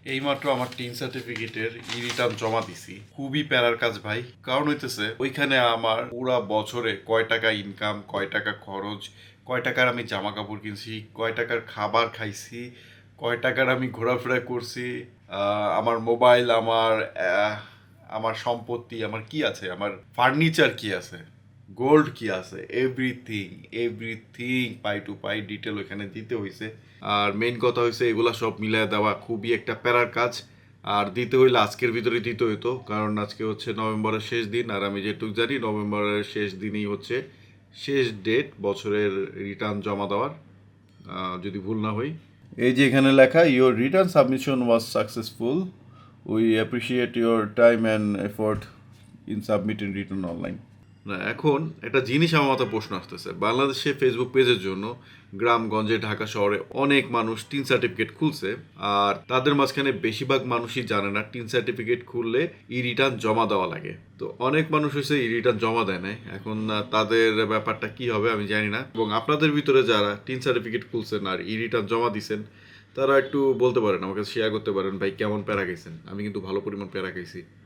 এইমাত্র আমার টিন সার্টিফিকেটের রিটার্ন জমা দিছি। খুবই প্যারার কাজ ভাই। কারণ হইতেছে ওইখানে আমার পুরা বছরে কয় টাকা ইনকাম, কয় টাকা খরচ, কয় টাকার আমি জামা কাপড় কিনছি, কয় টাকার খাবার খাইছি, কয় টাকার আমি ঘোরাফেরা করছি, আমার মোবাইল, আমার সম্পত্তি, আমার কি আছে, আমার ফার্নিচার কি আছে, গোল্ড কি আছে, এভরিথিং এভরিথিং পাই টু পাই ডিটেল ওখানে দিতে হয়েছে। আর মেইন কথা হয়েছে এগুলা সব মিলায় দেওয়া খুবই একটা প্যারার কাজ। আর দিতে হইলে আজকের ভিতরে দিতে হইতো, কারণ আজকে হচ্ছে নভেম্বরের শেষ দিন। আর আমি যেটুকু জানি নভেম্বরের শেষ দিনই হচ্ছে শেষ ডেট বছরের রিটার্ন জমা দেওয়ার, যদি ভুল না হই। এই যে এখানে লেখা, your return submission was successful, we appreciate your time and effort in submitting return online. না, এখন একটা জিনিস আমার মাথায় প্রশ্ন আসতেছে। বাংলাদেশে ফেসবুক পেজের জন্য গ্রামগঞ্জে, ঢাকা শহরে অনেক মানুষ টিন সার্টিফিকেট খুলছে। আর তাদের মাঝখানে বেশিরভাগ মানুষই জানে না টিন সার্টিফিকেট খুললে ই রিটার্ন জমা দেওয়া লাগে। তো অনেক মানুষ হয়েছে ই রিটার্ন জমা দেয় না। এখন তাদের ব্যাপারটা কি হবে আমি জানি না। এবং আপনাদের ভিতরে যারা টিন সার্টিফিকেট খুলছেন আর ই রিটার্ন জমা দিছেন, তারা একটু বলতে পারেন, আমাকে শেয়ার করতে পারেন ভাই কেমন প্যারা খাইছেন। আমি কিন্তু ভালো পরিমাণ প্যারা খাইছি।